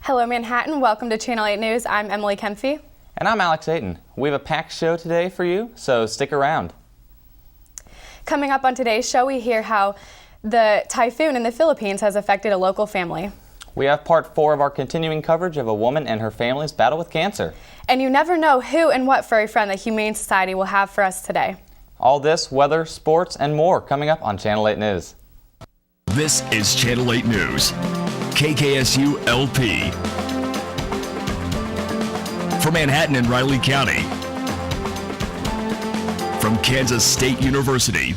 Hello Manhattan, welcome to Channel 8 News. I'm Emily Kempfey. And I'm Alex Ayton. We have a packed show today for you, so stick around. Coming up on today's show, we hear how the typhoon in the Philippines has affected a local family. We have part 4 of our continuing coverage of a woman and her family's battle with cancer. And you never know who and what furry friend the Humane Society will have for us today. All this, weather, sports, and more coming up on Channel 8 News. This is Channel 8 News, KKSU LP. From Manhattan and Riley County. From Kansas State University.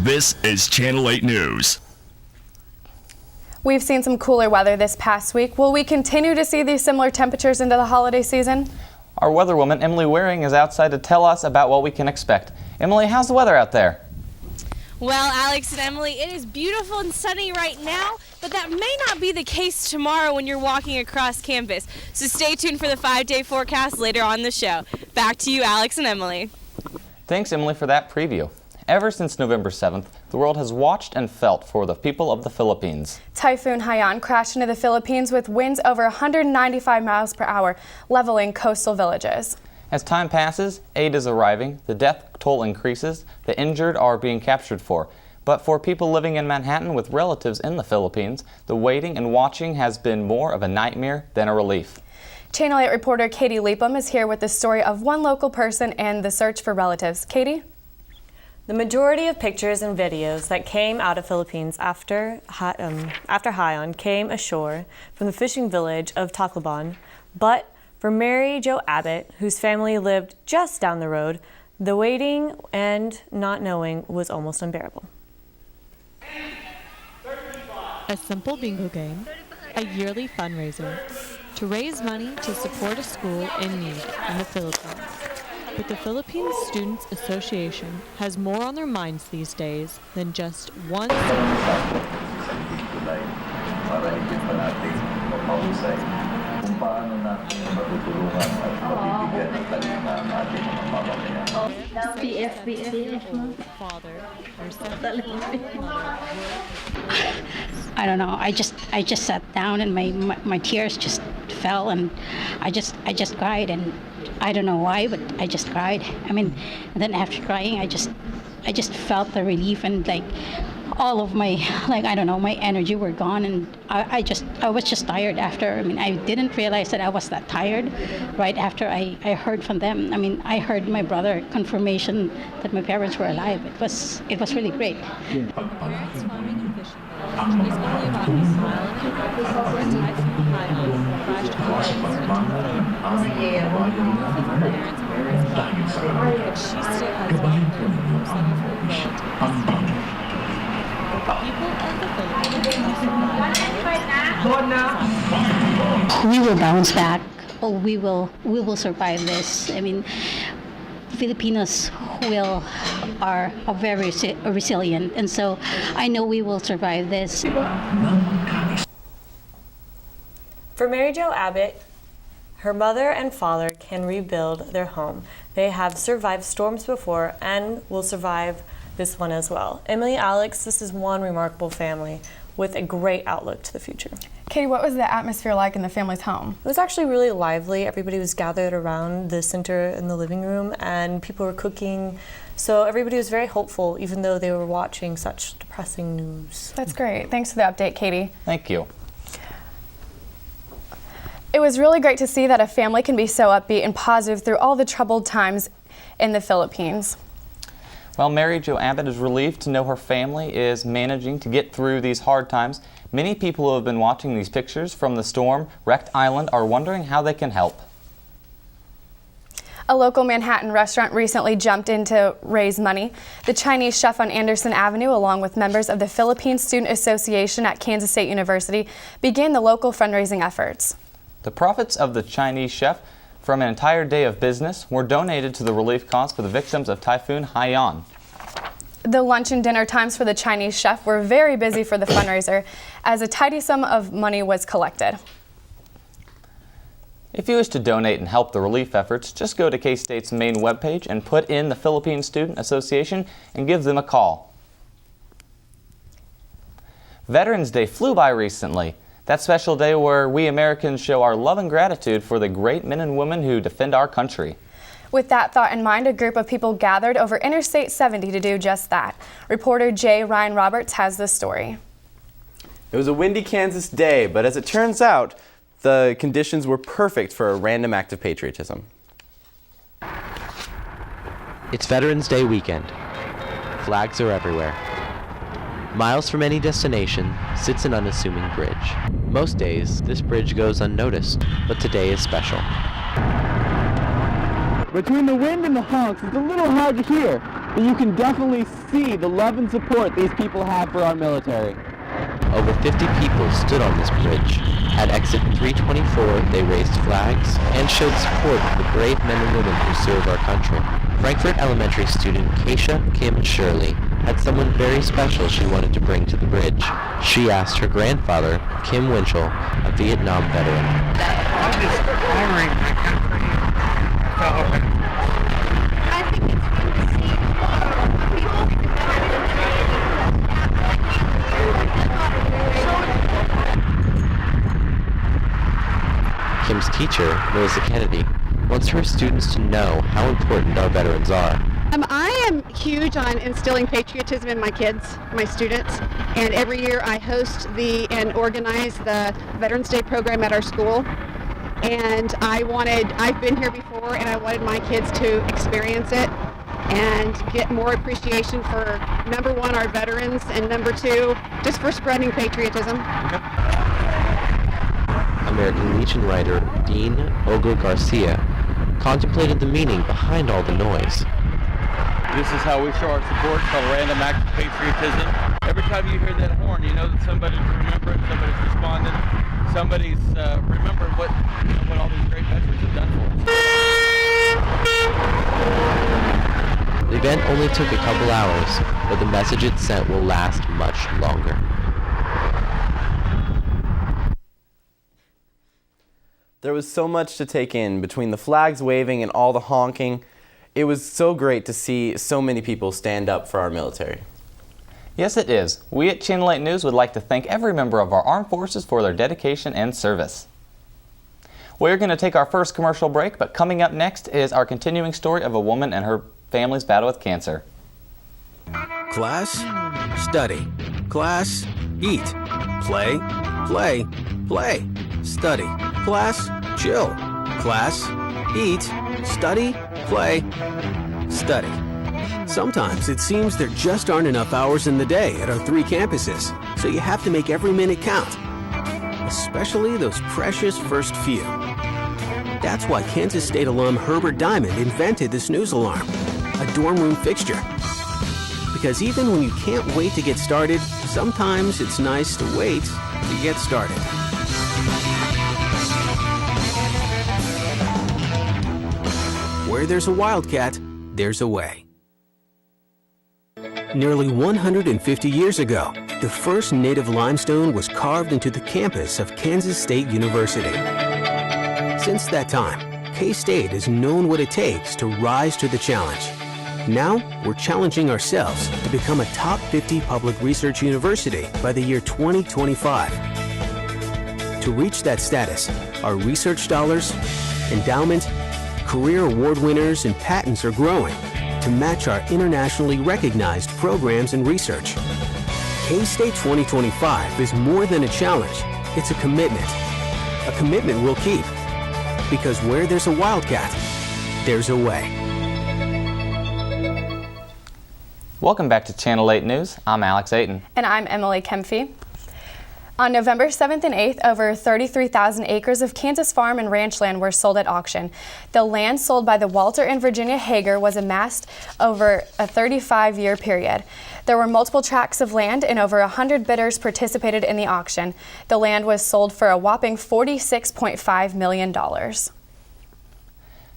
This is Channel 8 News. We've seen some cooler weather this past week. Will we continue to see these similar temperatures into the holiday season? Our weather woman, Emily Waring, is outside to tell us about what we can expect. Emily, how's the weather out there? Well, Alex and Emily, it is beautiful and sunny right now, but that may not be the case tomorrow when you're walking across campus. So stay tuned for the 5-day forecast later on in the show. Back to you, Alex and Emily. Thanks, Emily, for that preview. Ever since November 7th, the world has watched and felt for the people of the Philippines. Typhoon Haiyan crashed into the Philippines with winds over 195 miles per hour, leveling coastal villages. As time passes, aid is arriving, the death toll increases, the injured are being captured for. But for people living in Manhattan with relatives in the Philippines, the waiting and watching has been more of a nightmare than a relief. Channel 8 reporter Katie Leepham is here with the story of one local person and the search for relatives. Katie? The majority of pictures and videos that came out of Philippines after Haiyan came ashore from the fishing village of Tacloban, but for Mary Jo Abbott, whose family lived just down the road, the waiting and not knowing was almost unbearable. A simple bingo game, a yearly fundraiser to raise money to support a school in need in the Philippines. But the Philippines Students Association has more on their minds these days than just one father or son. I don't know. I just sat down and my tears just fell, and I just cried, and I don't know why, but I just cried. I mean, and then after crying, I just felt the relief, and like all of my, like, I don't know, my energy were gone, and I was just tired after. I mean, I didn't realize that I was that tired right after I heard from them. I mean, I heard my brother confirmation that my parents were alive. It was really great. Parents farming and fishing village is only about a mile and a half from the Typhoon Haiyan crashed hard into the Philippines. Parents but she still has been there from some of her relatives. People of the Philippines We will bounce back. Oh, we will survive this. I mean, Filipinos are very resilient, and so I know we will survive this. For Mary Jo Abbott, her mother and father can rebuild their home. They have survived storms before and will survive this one as well. Emily, Alex, this is one remarkable family with a great outlook to the future. Katie, what was the atmosphere like in the family's home? It was actually really lively. Everybody was gathered around the center in the living room, and people were cooking. So everybody was very hopeful, even though they were watching such depressing news. That's great. Thanks for the update, Katie. Thank you. It was really great to see that a family can be so upbeat and positive through all the troubled times in the Philippines. Well, Mary Jo Abbott is relieved to know her family is managing to get through these hard times. Many people who have been watching these pictures from the storm-wrecked island are wondering how they can help. A local Manhattan restaurant recently jumped in to raise money. The Chinese chef on Anderson Avenue, along with members of the Philippine Student Association at Kansas State University, began the local fundraising efforts. The profits of the Chinese chef from an entire day of business were donated to the relief cause for the victims of Typhoon Haiyan. The lunch and dinner times for the Chinese chef were very busy for the fundraiser, as a tidy sum of money was collected. If you wish to donate and help the relief efforts, just go to K-State's main webpage and put in the Philippine Student Association and give them a call. Veterans Day flew by recently. That special day where we Americans show our love and gratitude for the great men and women who defend our country. With that thought in mind, a group of people gathered over Interstate 70 to do just that. Reporter J. Ryan Roberts has this story. It was a windy Kansas day, but as it turns out, the conditions were perfect for a random act of patriotism. It's Veterans Day weekend. Flags are everywhere. Miles from any destination sits an unassuming bridge. Most days, this bridge goes unnoticed, but today is special. Between the wind and the honks, it's a little hard to hear, but you can definitely see the love and support these people have for our military. Over 50 people stood on this bridge. At exit 324, they raised flags and showed support for the brave men and women who serve our country. Frankfort Elementary student Keisha Kim Shirley had someone very special she wanted to bring to the bridge. She asked her grandfather, Kim Winchell, a Vietnam veteran. I'm just honoring my country. I think it's fun to see Kim's teacher, Melissa Kennedy, wants her students to know how important our veterans are. I am huge on instilling patriotism in my kids, my students, and every year I host and organize the Veterans Day program at our school. And I've been here before, and I wanted my kids to experience it and get more appreciation for, number one, our veterans, and number two, just for spreading patriotism. American Legion writer Dean Ogo Garcia contemplated the meaning behind all the noise. This is how we show our support, called a random act of patriotism. Every time you hear that horn, you know that somebody's remembering, somebody's responding, somebody's remembering what all these great veterans have done for us. The event only took a couple hours, but the message it sent will last much longer. There was so much to take in between the flags waving and all the honking. It was so great to see so many people stand up for our military. Yes, it is. We at Channel 8 News would like to thank every member of our armed forces for their dedication and service. We're going to take our first commercial break, but coming up next is our continuing story of a woman and her family's battle with cancer. Class, study. Class, eat. Play, play, play. Study. Class, chill. Class, eat, study, play, study. Sometimes it seems there just aren't enough hours in the day at our 3 campuses, so you have to make every minute count, especially those precious first few. That's why Kansas State alum Herbert Diamond invented the snooze alarm, a dorm room fixture. Because even when you can't wait to get started, sometimes it's nice to wait to get started. Where there's a wildcat, there's a way. Nearly 150 years ago, the first native limestone was carved into the campus of Kansas State University. Since that time, K-State has known what it takes to rise to the challenge. Now, we're challenging ourselves to become a top 50 public research university by the year 2025. To reach that status, our research dollars, endowment, career award winners, and patents are growing to match our internationally recognized programs and research. K-State 2025 is more than a challenge, it's a commitment. A commitment we'll keep. Because where there's a wildcat, there's a way. Welcome back to Channel 8 News. I'm Alex Ayton. And I'm Emily Kempfey. On November 7th and 8th, over 33,000 acres of Kansas farm and ranch land were sold at auction. The land sold by the Walter and Virginia Hager was amassed over a 35-year period. There were multiple tracts of land and over 100 bidders participated in the auction. The land was sold for a whopping $46.5 million.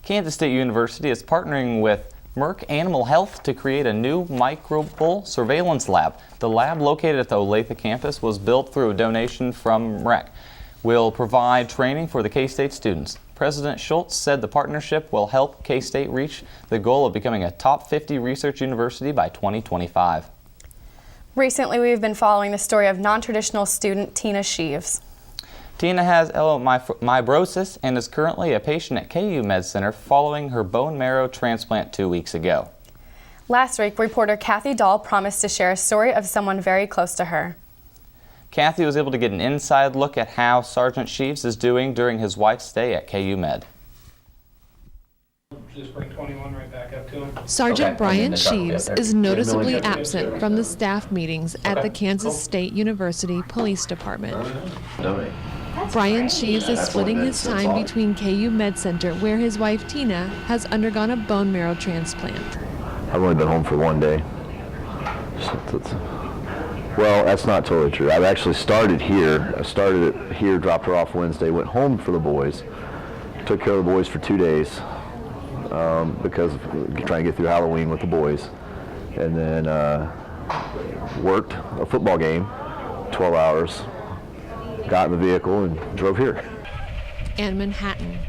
Kansas State University is partnering with Merck Animal Health to create a new microbial surveillance lab. The lab located at the Olathe campus was built through a donation from MERC. Will provide training for the K-State students. President Schultz said the partnership will help K-State reach the goal of becoming a top 50 research university by 2025. Recently, we've been following the story of non-traditional student Tina Sheaves. Tina has elomybrosis and is currently a patient at KU Med Center following her bone marrow transplant 2 weeks ago. Last week, reporter Kathy Dahl promised to share a story of someone very close to her. Kathy was able to get an inside look at how Sergeant Sheaves is doing during his wife's stay at KU Med. Just bring 21 right back up to him. Sergeant Brian Sheaves is noticeably absent from the staff meetings at the Kansas State University Police Department. Brian Sheaves is splitting his time between KU Med Center, where his wife Tina has undergone a bone marrow transplant. I've only been home for 1 day. Well, that's not totally true. I've actually started here. I started it here, dropped her off Wednesday, went home for the boys, took care of the boys for 2 days because of trying to get through Halloween with the boys, and then worked a football game, 12 hours, got in the vehicle and drove here. And Manhattan,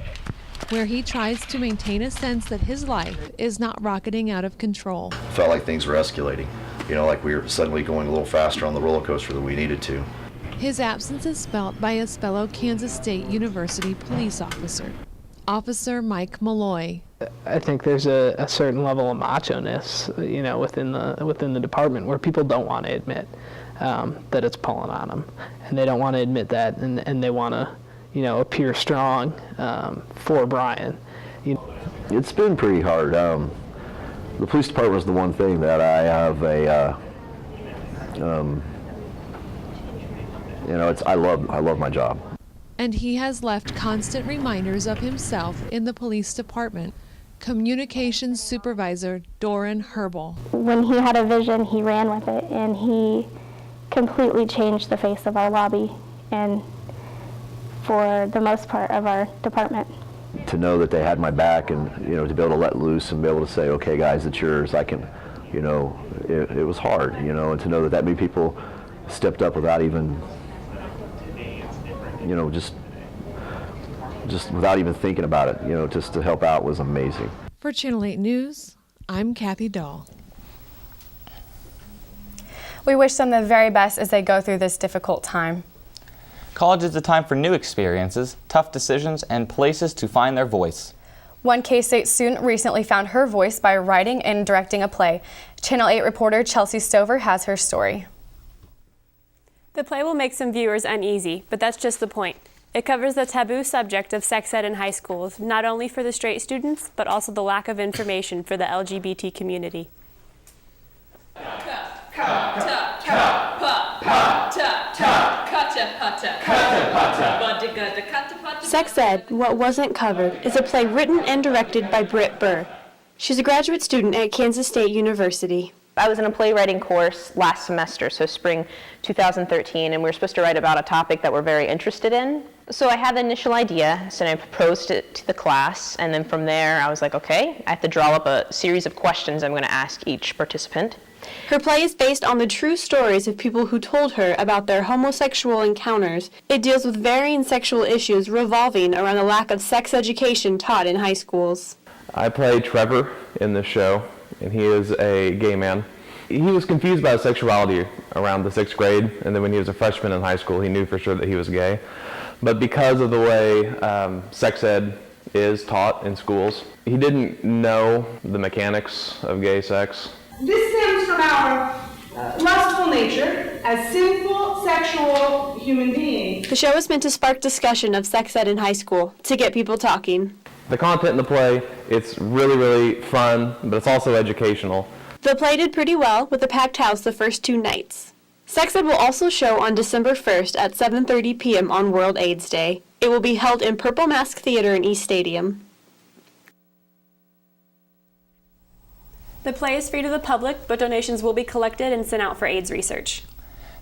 where he tries to maintain a sense that his life is not rocketing out of control. Felt like things were escalating. You know, like we were suddenly going a little faster on the roller coaster than we needed to. His absence is felt by his fellow Kansas State University police officer, Officer Mike Malloy. I think there's a certain level of macho-ness, you know, within the department where people don't want to admit that it's pulling on them, and they don't want to admit that, and they want to, you know, appear strong for Brian. It's been pretty hard. The police department is the one thing that I have you know, I love my job. And he has left constant reminders of himself in the police department. Communications Supervisor Doran Herbal. When he had a vision, he ran with it, and he completely changed the face of our lobby and for the most part of our department. To know that they had my back, and you know, to be able to let loose and be able to say, okay guys, it's yours, I can, you know, it was hard, you know, and to know that many people stepped up without even, you know, just without even thinking about it, you know, just to help out was amazing. For Channel 8 News, I'm Kathy Dahl. We wish them the very best as they go through this difficult time. College is a time for new experiences, tough decisions, and places to find their voice. One K-State student recently found her voice by writing and directing a play. Channel 8 reporter Chelsea Stover has her story. The play will make some viewers uneasy, but that's just the point. It covers the taboo subject of sex ed in high schools, not only for the straight students, but also the lack of information for the LGBT community. Sex Ed, What Wasn't Covered, is a play written and directed by Britt Burr. She's a graduate student at Kansas State University. I was in a playwriting course last semester, so spring 2013, and we were supposed to write about a topic that we're very interested in. So I had the initial idea, so I proposed it to the class, and then from there I was like, okay, I have to draw up a series of questions I'm going to ask each participant. Her play is based on the true stories of people who told her about their homosexual encounters. It deals with varying sexual issues revolving around the lack of sex education taught in high schools. I play Trevor in this show, and he is a gay man. He was confused about his sexuality around the 6th grade, and then when he was a freshman in high school, he knew for sure that he was gay. But because of the way sex ed is taught in schools, he didn't know the mechanics of gay sex. This stems from our lustful nature as sinful, sexual human beings. The show is meant to spark discussion of sex ed in high school, to get people talking. The content in the play, it's really, really fun, but it's also educational. The play did pretty well with a packed house the first 2 nights. Sex Ed will also show on December 1st at 7:30 p.m. on World AIDS Day. It will be held in Purple Mask Theater in East Stadium. The play is free to the public, but donations will be collected and sent out for AIDS research.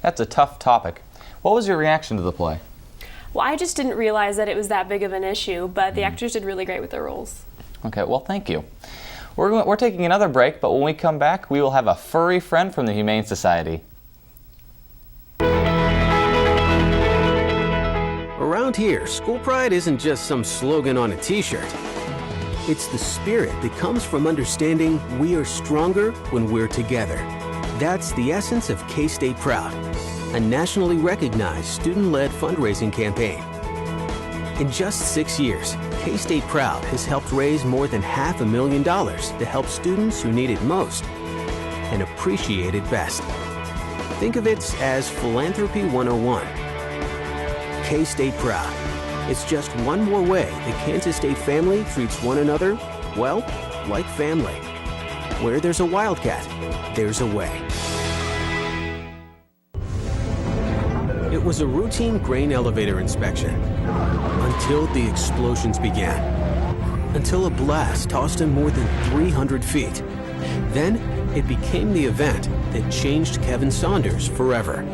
That's a tough topic. What was your reaction to the play? Well, I just didn't realize that it was that big of an issue, but the actors did really great with their roles. Okay, well, thank you. We're taking another break, but when we come back, we will have a furry friend from the Humane Society. Around here, school pride isn't just some slogan on a t-shirt. It's the spirit that comes from understanding we are stronger when we're together. That's the essence of K-State Proud, a nationally recognized student-led fundraising campaign In just 6 years, K-State Proud has helped raise more than $500,000 to help students who need it most and appreciate it best. Think of it as Philanthropy 101. K-State Proud. It's just one more way the Kansas State family treats one another, well, like family. Where there's a Wildcat, there's a way. It was a routine grain elevator inspection until the explosions began. Until a blast tossed him more than 300 feet. Then it became the event that changed Kevin Saunders forever.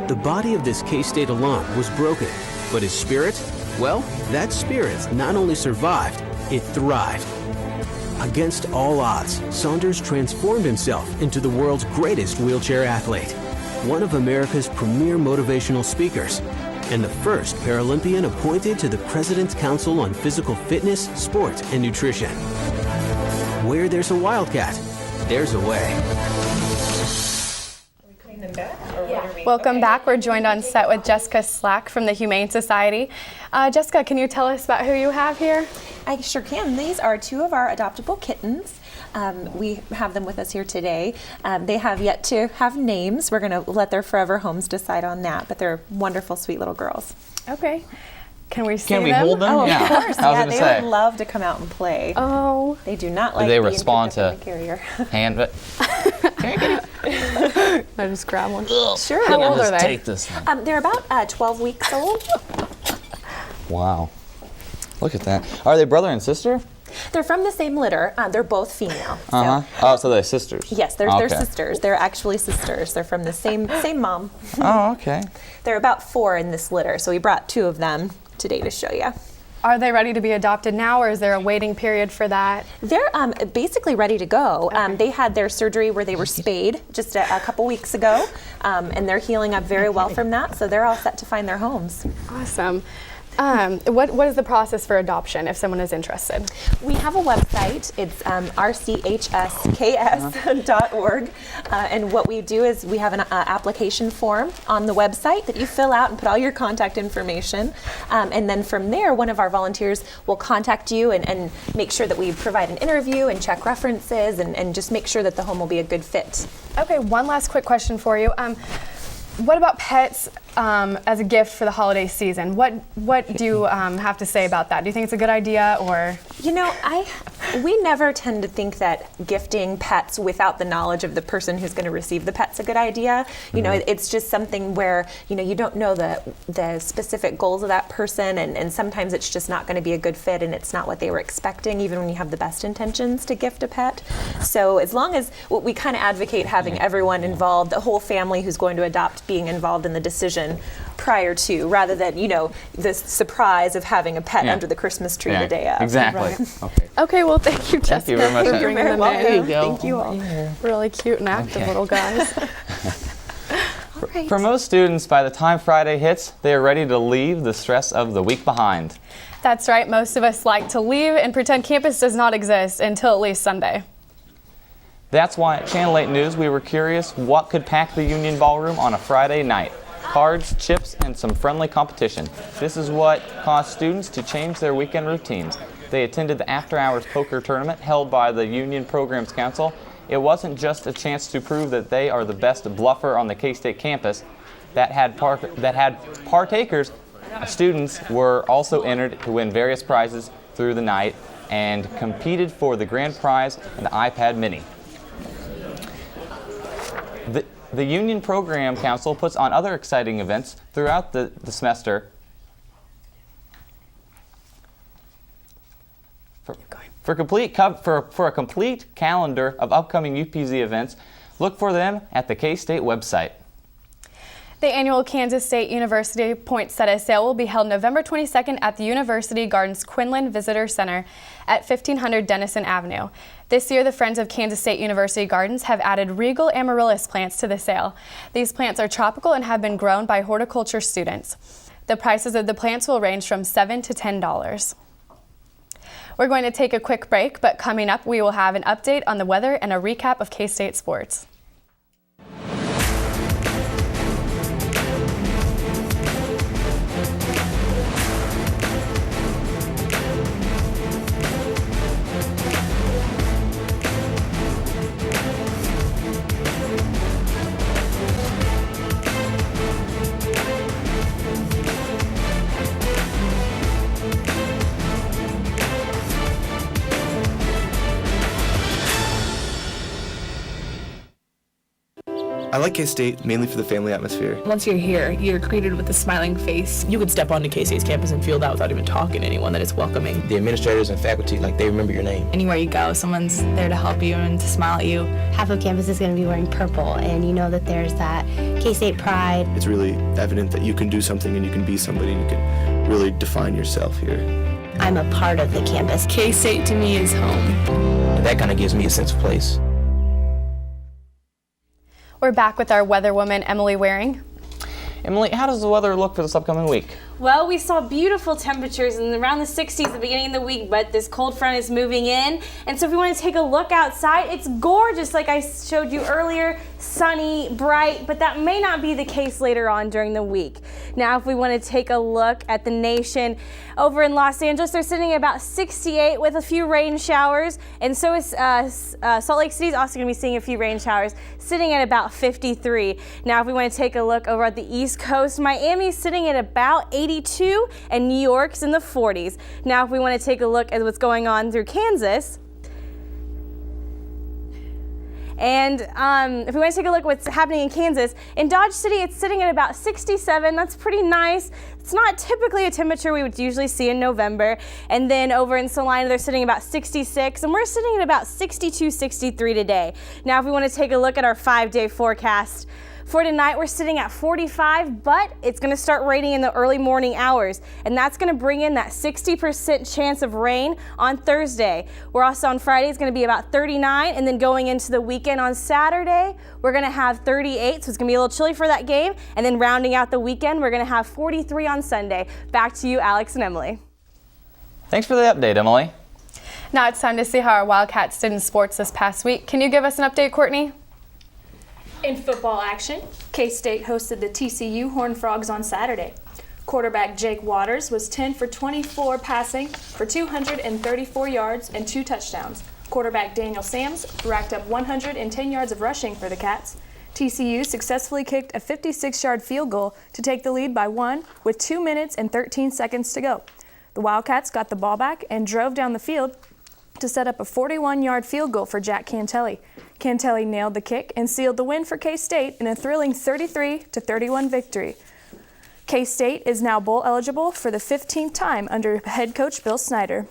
The body of this K-State alum was broken, but his spirit, well, that spirit not only survived, it thrived. Against all odds, Saunders transformed himself into the world's greatest wheelchair athlete, one of America's premier motivational speakers, and the first Paralympian appointed to the President's Council on Physical Fitness, Sport, and Nutrition. Where there's a Wildcat, there's a way. Welcome back. We're joined on set with Jessica Slack from the Humane Society. Jessica, can you tell us about who you have here? I sure can. These are two of our adoptable kittens. We have them with us here today. They have yet to have names. We're going to let their forever homes decide on that, but they're wonderful, sweet little girls. Okay. Can we see Can we them? hold them? Oh, Yeah. of course. I was Yeah, gonna they say. would love to come out and play. Oh. They do not Do like they being respond picked up in to the carrier. hand? But I just grab one. Sure. How old are they? Take this one. They're about 12 weeks old. Wow. Look at that. Are they brother and sister? They're from the same litter. They're both female. Uh huh. Oh, so they're sisters. Yes, they're Okay. sisters. They're actually sisters. They're from the same mom. Oh, okay. They're about 4 in this litter, so we brought 2 of them today to show you. Are they ready to be adopted now, or is there a waiting period for that? They're basically ready to go. They had their surgery where they were spayed just a couple weeks ago, and they're healing up very well from that, so they're all set to find their homes. Awesome. What is the process for adoption if someone is interested? We have a website. It's rchsks.org. And what we do is we have an application form on the website that you fill out and put all your contact information. And then from there, one of our volunteers will contact you and make sure that we provide an interview and check references and just make sure that the home will be a good fit. Okay, one last quick question for you. What about pets as a gift for the holiday season? What do you have to say about that? Do you think it's a good idea, or? You know, we never tend to think that gifting pets without the knowledge of the person who's going to receive the pet's a good idea. You know, it's just something where, you know, you don't know the specific goals of that person, and sometimes it's just not going to be a good fit, and it's not what they were expecting, even when you have the best intentions to gift a pet. So as long as we kind of advocate having everyone involved, the whole family who's going to adopt being involved in the decision prior to, rather than, you know, the surprise of having a pet under the Christmas tree the day of. Exactly. Right. Okay. Okay, well, thank you, Jessica, you very much. for You're bringing very them welcome. in. There you go. Thank you all. Really cute and active little guys. For most students, by the time Friday hits, they are ready to leave the stress of the week behind. That's right. Most of us like to leave and pretend campus does not exist until at least Sunday. That's why at Channel 8 News we were curious what could pack the Union Ballroom on a Friday night. Cards, chips, and some friendly competition. This is what caused students to change their weekend routines. They attended the after-hours poker tournament held by the Union Programs Council. It wasn't just a chance to prove that they are the best bluffer on the K-State campus. That had partakers. Students were also entered to win various prizes through the night and competed for the grand prize, an iPad Mini. The Union Program Council puts on other exciting events throughout the semester. For a complete calendar of upcoming UPZ events, look for them at the K-State website. The annual Kansas State University Poinsettia Sale will be held November 22nd at the University Gardens Quinlan Visitor Center at 1500 Denison Avenue. This year, the Friends of Kansas State University Gardens have added Regal Amaryllis plants to the sale. These plants are tropical and have been grown by horticulture students. The prices of the plants will range from $7 to $10. We're going to take a quick break, but coming up, we will have an update on the weather and a recap of K-State sports. like K-State mainly for the family atmosphere. Once you're here, you're greeted with a smiling face. You could step onto K-State's campus and feel that without even talking to anyone, that it's welcoming. The administrators and faculty, like, they remember your name. Anywhere you go, someone's there to help you and to smile at you. Half of campus is going to be wearing purple, and you know that there's that K-State pride. It's really evident that you can do something and you can be somebody and you can really define yourself here. I'm a part of the campus. K-State to me is home. And that kind of gives me a sense of place. We're back with our weather woman, Emily Waring. Emily, how does the weather look for this upcoming week? Well, we saw beautiful temperatures in around the 60s at the beginning of the week, but this cold front is moving in. And so if we want to take a look outside, it's gorgeous like I showed you earlier, sunny, bright, but that may not be the case later on during the week. Now, if we want to take a look at the nation, over in Los Angeles, they're sitting at about 68 with a few rain showers, and so is Salt Lake City is also going to be seeing a few rain showers, sitting at about 53. Now, if we want to take a look over at the East Coast, Miami's sitting at about 82, and New York's in the 40s. Now, if we want to take a look at what's going on through Kansas, and if we want to take a look at what's happening in Kansas, in Dodge City, it's sitting at about 67. That's pretty nice. It's not typically a temperature we would usually see in November. And then over in Salina, they're sitting about 66, and we're sitting at about 62, 63 today. Now, if we want to take a look at our 5-day forecast, for tonight, we're sitting at 45, but it's going to start raining in the early morning hours, and that's going to bring in that 60% chance of rain on Thursday. We're also on Friday, it's going to be about 39, and then going into the weekend on Saturday, we're going to have 38, so it's going to be a little chilly for that game, and then rounding out the weekend, we're going to have 43 on Sunday. Back to you, Alex and Emily. Thanks for the update, Emily. Now it's time to see how our Wildcats did in sports this past week. Can you give us an update, Courtney? In football action, K-State hosted the TCU Horned Frogs on Saturday. Quarterback Jake Waters was 10 for 24 passing for 234 yards and 2 touchdowns. Quarterback Daniel Sams racked up 110 yards of rushing for the Cats. TCU successfully kicked a 56-yard field goal to take the lead by 1 with 2 minutes and 13 seconds to go. The Wildcats got the ball back and drove down the field to set up a 41-yard field goal for Jack Cantelli. Cantelli nailed the kick and sealed the win for K-State in a thrilling 33-31 victory. K-State is now bowl eligible for the 15th time under head coach Bill Snyder.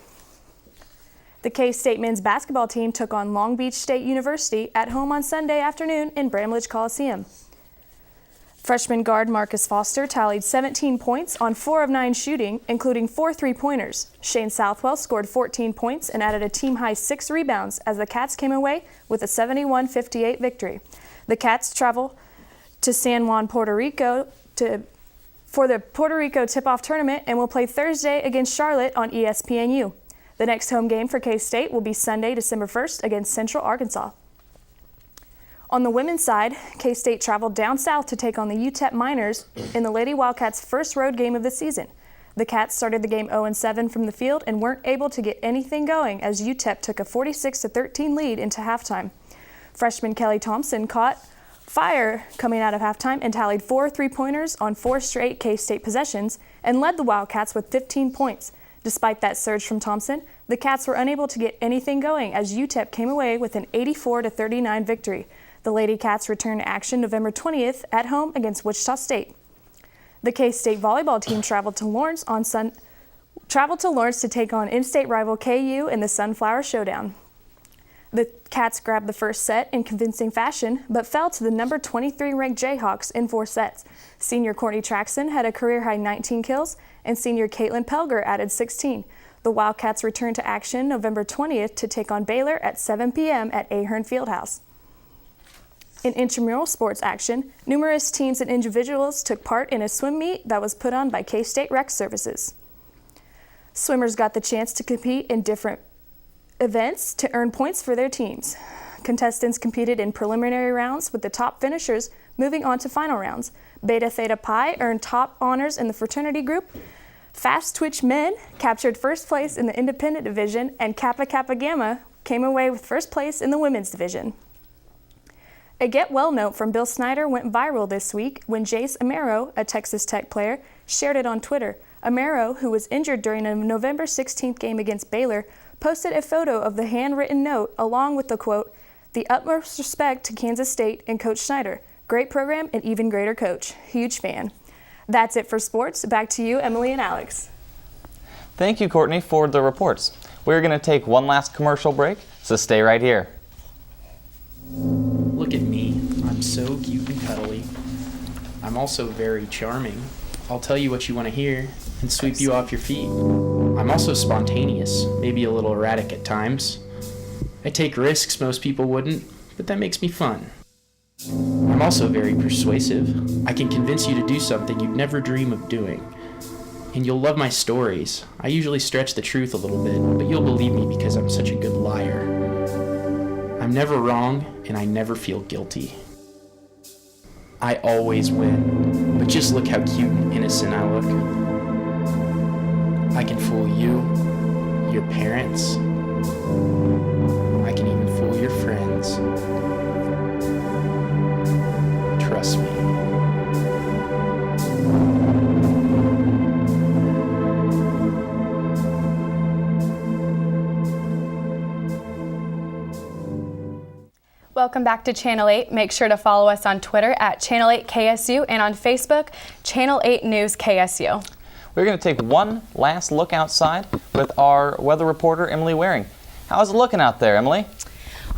The K-State men's basketball team took on Long Beach State University at home on Sunday afternoon in Bramlage Coliseum. Freshman guard Marcus Foster tallied 17 points on 4 of 9 shooting, including 4 three-pointers. Shane Southwell scored 14 points and added a team-high 6 rebounds as the Cats came away with a 71-58 victory. The Cats travel to San Juan, Puerto Rico for the Puerto Rico tip-off tournament and will play Thursday against Charlotte on ESPNU. The next home game for K-State will be Sunday, December 1st against Central Arkansas. On the women's side, K-State traveled down south to take on the UTEP Miners in the Lady Wildcats' first road game of the season. The Cats started the game 0-7 from the field and weren't able to get anything going as UTEP took a 46-13 lead into halftime. Freshman Kelly Thompson caught fire coming out of halftime and tallied 4 three-pointers on 4 straight K-State possessions and led the Wildcats with 15 points. Despite that surge from Thompson, the Cats were unable to get anything going as UTEP came away with an 84-39 victory. The Lady Cats return to action November 20th at home against Wichita State. The K-State volleyball team traveled to Lawrence to take on in-state rival KU in the Sunflower Showdown. The Cats grabbed the first set in convincing fashion, but fell to the number 23 ranked Jayhawks in 4 sets. Senior Courtney Traxon had a career-high 19 kills, and senior Caitlin Pelger added 16. The Wildcats return to action November 20th to take on Baylor at 7 p.m. at Ahern Fieldhouse. In intramural sports action, numerous teams and individuals took part in a swim meet that was put on by K-State Rec Services. Swimmers got the chance to compete in different events to earn points for their teams. Contestants competed in preliminary rounds with the top finishers moving on to final rounds. Beta Theta Pi earned top honors in the fraternity group. Fast Twitch Men captured first place in the independent division, and Kappa Kappa Gamma came away with first place in the women's division. A get well note from Bill Snyder went viral this week when Jace Amaro, a Texas Tech player, shared it on Twitter. Amaro, who was injured during a November 16th game against Baylor, posted a photo of the handwritten note along with the quote, "The utmost respect to Kansas State and Coach Snyder. Great program and even greater coach. Huge fan. That's it for sports. Back to you, Emily and Alex. Thank you, Courtney, for the reports. We're going to take one last commercial break, so stay right here. Look at me. I'm so cute and cuddly. I'm also very charming. I'll tell you what you want to hear and sweep you off your feet. I'm also spontaneous, maybe a little erratic at times. I take risks most people wouldn't, but that makes me fun. I'm also very persuasive. I can convince you to do something you'd never dream of doing. And you'll love my stories. I usually stretch the truth a little bit, but you'll believe me because I'm such a good liar. I'm never wrong, and I never feel guilty. I always win, but just look how cute and innocent I look. I can fool you, your parents. I can even fool your friends. Trust me. Welcome back to Channel 8. Make sure to follow us on Twitter at Channel 8 KSU and on Facebook, Channel 8 News KSU. We're going to take one last look outside with our weather reporter, Emily Waring. How's it looking out there, Emily?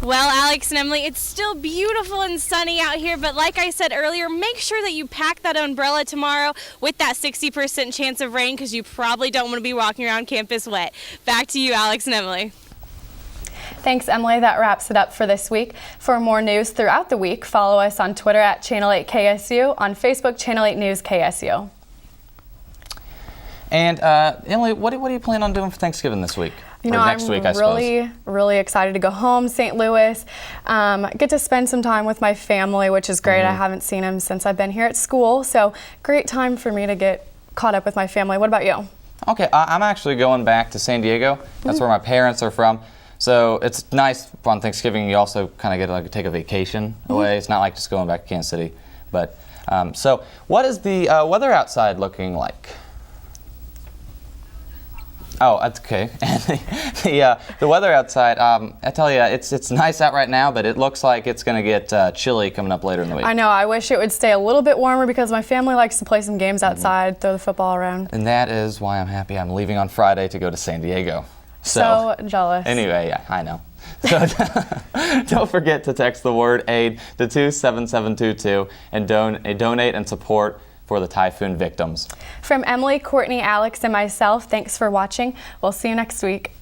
Well, Alex and Emily, it's still beautiful and sunny out here, but like I said earlier, make sure that you pack that umbrella tomorrow with that 60% chance of rain because you probably don't want to be walking around campus wet. Back to you, Alex and Emily. Thanks, Emily. That wraps it up for this week. For more news throughout the week, follow us on Twitter at Channel 8 KSU, on Facebook, Channel 8 News KSU. And Emily, what do you plan on doing for Thanksgiving this week? You know, or next week, I suppose. really excited to go home, St. Louis, get to spend some time with my family, which is great. I haven't seen them since I've been here at school, so great time for me to get caught up with my family. What about you? Okay, I'm actually going back to San Diego. That's where my parents are from. So it's nice on Thanksgiving. You also kind of get to take a vacation away. It's not like just going back to Kansas City. But so, what is the weather outside looking like? Oh, that's okay. The weather outside, I tell you, it's nice out right now, but it looks like it's going to get chilly coming up later in the week. I know. I wish it would stay a little bit warmer because my family likes to play some games outside, throw the football around. And that is why I'm happy I'm leaving on Friday to go to San Diego. So jealous. Anyway, yeah, I know. So don't forget to text the word AID to 27722 and donate and support for the typhoon victims. From Emily, Courtney, Alex, and myself, thanks for watching. We'll see you next week.